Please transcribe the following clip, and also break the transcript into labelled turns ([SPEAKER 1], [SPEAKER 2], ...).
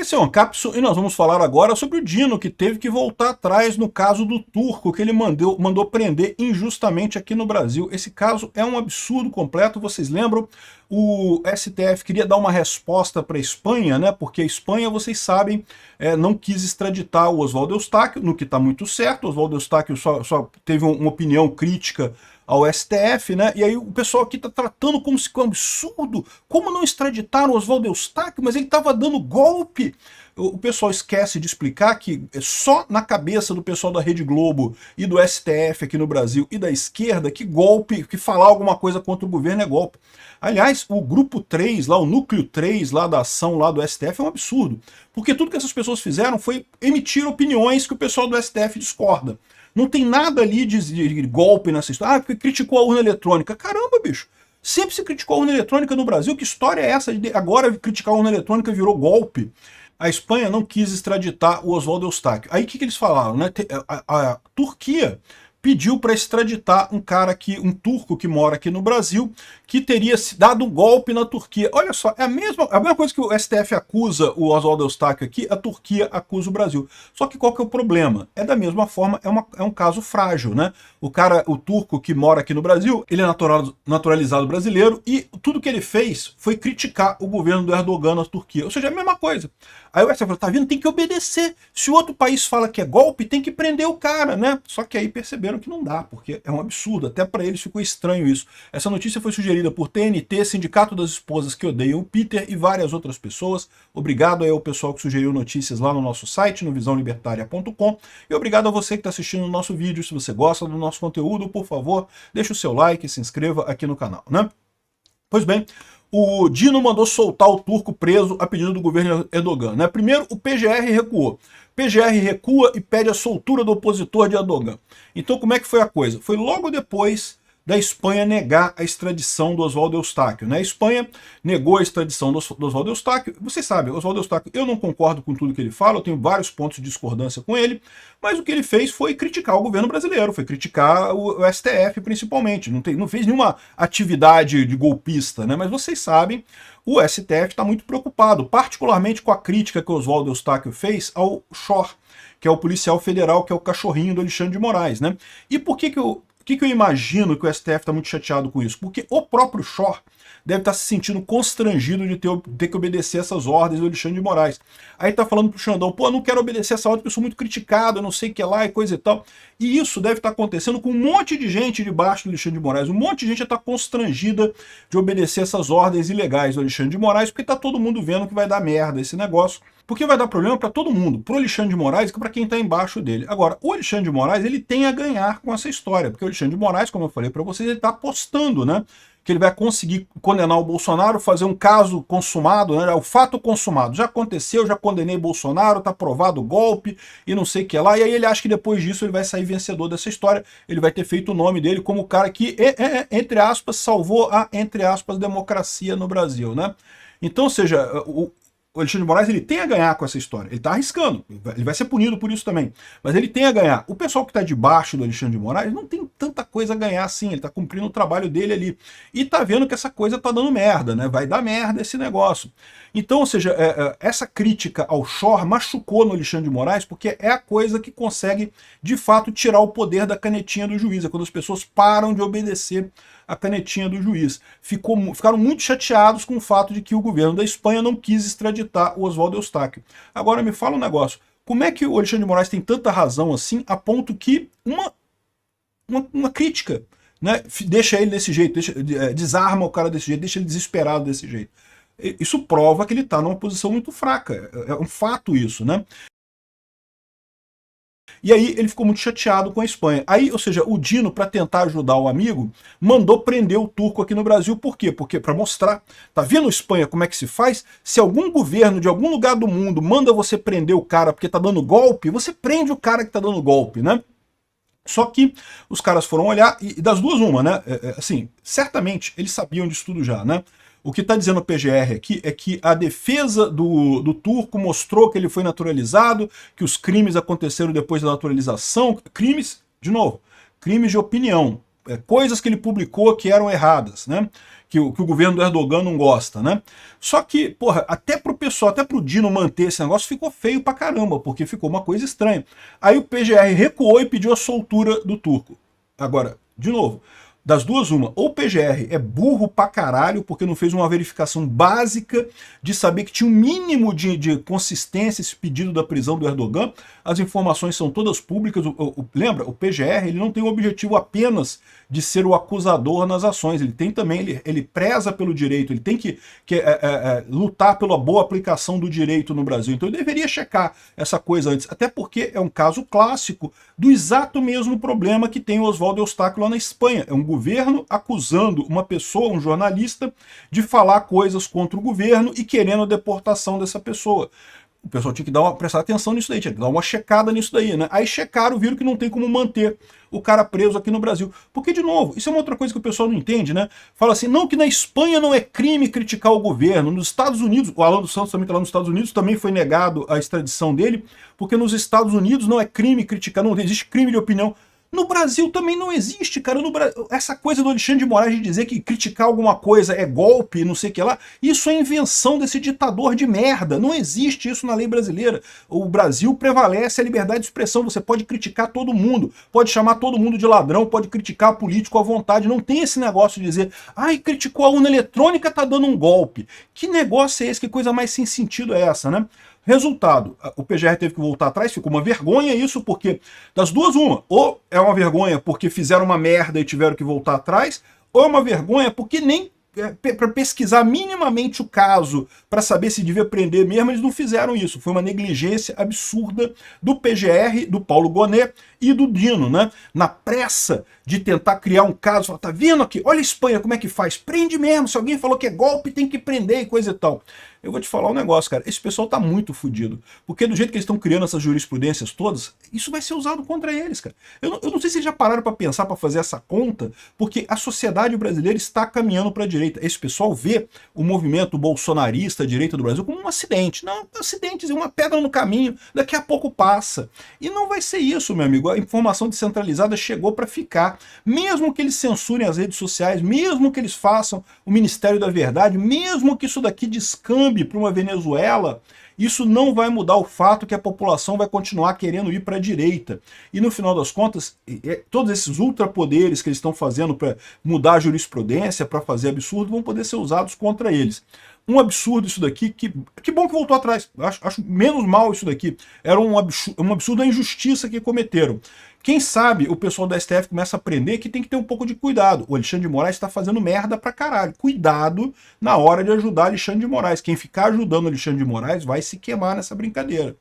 [SPEAKER 1] Esse é o Ancapso e nós vamos falar agora sobre o Dino, que teve que voltar atrás no caso do turco, que ele mandou prender injustamente aqui no Brasil. Esse caso é um absurdo completo, vocês lembram? O STF queria dar uma resposta para a Espanha, né? Porque a Espanha, vocês sabem, não quis extraditar o Oswaldo Eustáquio, no que está muito certo. O Oswaldo Eustáquio só teve uma opinião crítica ao STF, né? E aí o pessoal aqui está tratando como se fosse um absurdo. Como não extraditar o Oswaldo Eustáquio? Mas ele estava dando golpe. O pessoal esquece de explicar que só na cabeça do pessoal da Rede Globo e do STF aqui no Brasil e da esquerda que golpe, que falar alguma coisa contra o governo é golpe. Aliás, o grupo 3, lá, o núcleo 3 lá da ação lá do STF é um absurdo. Porque tudo que essas pessoas fizeram foi emitir opiniões que o pessoal do STF discorda. Não tem nada ali de golpe nessa história. Ah, porque criticou a urna eletrônica. Caramba, bicho. Sempre se criticou a urna eletrônica no Brasil. Que história é essa de agora criticar a urna eletrônica virou golpe? A Espanha não quis extraditar o Oswaldo Eustáquio. Aí o que eles falaram, né? A Turquia pediu para extraditar um turco que mora aqui no Brasil, que teria dado um golpe na Turquia. Olha só, é a mesma coisa que o STF acusa o Oswaldo Eustáquio aqui, a Turquia acusa o Brasil. Só que qual que é o problema? É da mesma forma, é um caso frágil, né? O turco que mora aqui no Brasil, ele é naturalizado brasileiro e tudo que ele fez foi criticar o governo do Erdogan na Turquia. Ou seja, é a mesma coisa. Aí o STF falou, tá vendo? Tem que obedecer. Se o outro país fala que é golpe, tem que prender o cara, né? Só que aí perceberam que não dá, porque é um absurdo. Até para eles ficou estranho isso. Essa notícia foi sugerida por TNT, Sindicato das Esposas que Odeiam o Peter e várias outras pessoas. Obrigado aí ao pessoal que sugeriu notícias lá no nosso site, no visãolibertaria.com. E obrigado a você que está assistindo o nosso vídeo. Se você gosta do nosso conteúdo, por favor, deixe o seu like e se inscreva aqui no canal, né? Pois bem, o Dino mandou soltar o turco preso a pedido do governo Erdogan, né? Primeiro, o PGR recuou. PGR recua e pede a soltura do opositor de Erdogan. Então, como é que foi a coisa? Foi logo depois da Espanha negar a extradição do Oswaldo Eustáquio, né? A Espanha negou a extradição do Oswaldo Eustáquio. Vocês sabem, o Oswaldo Eustáquio, eu não concordo com tudo que ele fala, eu tenho vários pontos de discordância com ele, mas o que ele fez foi criticar o governo brasileiro, foi criticar o STF principalmente, não fez nenhuma atividade de golpista, né? Mas vocês sabem, o STF está muito preocupado, particularmente com a crítica que o Oswaldo Eustáquio fez ao Shor, que é o policial federal, que é o cachorrinho do Alexandre de Moraes, né? E por que eu imagino que o STF está muito chateado com isso? Porque o próprio Shor deve estar se sentindo constrangido de ter que obedecer essas ordens do Alexandre de Moraes. Aí tá falando pro Xandão, pô, eu não quero obedecer essa ordem porque eu sou muito criticado, eu não sei o que lá e coisa e tal. E isso deve estar acontecendo com um monte de gente debaixo do Alexandre de Moraes. Um monte de gente já está constrangida de obedecer essas ordens ilegais do Alexandre de Moraes, porque tá todo mundo vendo que vai dar merda esse negócio. Porque vai dar problema para todo mundo, pro Alexandre de Moraes e para quem está embaixo dele. Agora, o Alexandre de Moraes, ele tem a ganhar com essa história, porque o Alexandre de Moraes, como eu falei para vocês, ele está apostando, né? Que ele vai conseguir condenar o Bolsonaro, fazer um caso consumado, né? O fato consumado. Já aconteceu, já condenei Bolsonaro, tá provado o golpe e não sei o que lá. E aí ele acha que depois disso ele vai sair vencedor dessa história. Ele vai ter feito o nome dele como o cara que, entre aspas, salvou a, entre aspas, democracia no Brasil, né? Então, ou seja, o Alexandre de Moraes ele tem a ganhar com essa história. Ele está arriscando. Ele vai ser punido por isso também. Mas ele tem a ganhar. O pessoal que está debaixo do Alexandre de Moraes não tem tanta coisa a ganhar assim. Ele está cumprindo o trabalho dele ali. E está vendo que essa coisa está dando merda, né? Vai dar merda esse negócio. Então, ou seja, essa crítica ao Shor machucou no Alexandre de Moraes porque é a coisa que consegue, de fato, tirar o poder da canetinha do juiz. É quando as pessoas param de obedecer a canetinha do juiz. Ficaram muito chateados com o fato de que o governo da Espanha não quis extraditar o Oswaldo Eustáquio. Agora me fala um negócio, como é que o Alexandre de Moraes tem tanta razão assim, a ponto que uma crítica, né, deixa ele desse jeito, desarma o cara desse jeito, deixa ele desesperado desse jeito. Isso prova que ele está numa posição muito fraca, é um fato isso, né? E aí ele ficou muito chateado com a Espanha. Aí, ou seja, o Dino, para tentar ajudar o amigo, mandou prender o turco aqui no Brasil. Por quê? Porque para mostrar, tá vendo Espanha como é que se faz? Se algum governo de algum lugar do mundo manda você prender o cara porque tá dando golpe, você prende o cara que tá dando golpe, né? Só que os caras foram olhar, e das duas uma, né? Assim, certamente eles sabiam disso tudo já, né? O que está dizendo o PGR aqui é que a defesa do turco mostrou que ele foi naturalizado, que os crimes aconteceram depois da naturalização. Crimes, de novo, crimes de opinião. coisas que ele publicou que eram erradas, né? Que o governo do Erdogan não gosta, né? Só que, porra, até pro pessoal, até pro Dino manter esse negócio, ficou feio pra caramba, porque ficou uma coisa estranha. Aí o PGR recuou e pediu a soltura do turco. Agora, de novo, das duas uma, ou o PGR é burro pra caralho, porque não fez uma verificação básica de saber que tinha um mínimo de consistência esse pedido da prisão do Erdogan, as informações são todas públicas, lembra, o PGR ele não tem o objetivo apenas de ser o acusador nas ações, ele tem também, ele preza pelo direito, ele tem que lutar pela boa aplicação do direito no Brasil, então ele deveria checar essa coisa antes, até porque é um caso clássico do exato mesmo problema que tem o Oswaldo Eustáquio lá na Espanha, é um governo acusando uma pessoa, um jornalista, de falar coisas contra o governo e querendo a deportação dessa pessoa. O pessoal tinha que prestar atenção nisso daí, tinha que dar uma checada nisso daí, né? Aí checaram, viram que não tem como manter o cara preso aqui no Brasil. Porque, de novo, isso é uma outra coisa que o pessoal não entende, né? Fala assim, não, que na Espanha não é crime criticar o governo. Nos Estados Unidos, o Alan dos Santos também está lá nos Estados Unidos, também foi negado a extradição dele, porque nos Estados Unidos não é crime criticar, não existe crime de opinião. No Brasil também não existe, cara. Essa coisa do Alexandre de Moraes de dizer que criticar alguma coisa é golpe, não sei o que lá, isso é invenção desse ditador de merda. Não existe isso na lei brasileira. O Brasil prevalece a liberdade de expressão. Você pode criticar todo mundo, pode chamar todo mundo de ladrão, pode criticar político à vontade. Não tem esse negócio de dizer, ai, criticou a urna eletrônica, tá dando um golpe. Que negócio é esse? Que coisa mais sem sentido é essa, né? Resultado, o PGR teve que voltar atrás, ficou uma vergonha isso, porque das duas uma, ou é uma vergonha porque fizeram uma merda e tiveram que voltar atrás, ou é uma vergonha porque nem para pesquisar minimamente o caso, para saber se devia prender mesmo, eles não fizeram isso. Foi uma negligência absurda do PGR, do Paulo Gonet e do Dino, né? Na pressa de tentar criar um caso, falar, tá vendo aqui? Olha a Espanha como é que faz, prende mesmo, se alguém falou que é golpe tem que prender e coisa e tal. Eu vou te falar um negócio, cara, esse pessoal tá muito fodido, porque do jeito que eles estão criando essas jurisprudências todas, isso vai ser usado contra eles, cara. Eu não sei se eles já pararam para pensar, para fazer essa conta, porque a sociedade brasileira está caminhando para a direita. Esse pessoal vê o movimento bolsonarista, a direita do Brasil, como um acidente. Não, um acidente, uma pedra no caminho, daqui a pouco passa. E não vai ser isso, meu amigo. A informação descentralizada chegou para ficar. Mesmo que eles censurem as redes sociais, mesmo que eles façam o Ministério da Verdade, mesmo que isso daqui descambe para uma Venezuela, isso não vai mudar o fato que a população vai continuar querendo ir para a direita. E no final das contas, todos esses ultrapoderes que eles estão fazendo para mudar a jurisprudência, para fazer absurdo, vão poder ser usados contra eles. Um absurdo isso daqui, que bom que voltou atrás, acho menos mal isso daqui. Era um absurdo a injustiça que cometeram. Quem sabe o pessoal da STF começa a aprender que tem que ter um pouco de cuidado. O Alexandre de Moraes está fazendo merda pra caralho. Cuidado na hora de ajudar Alexandre de Moraes. Quem ficar ajudando Alexandre de Moraes vai se queimar nessa brincadeira.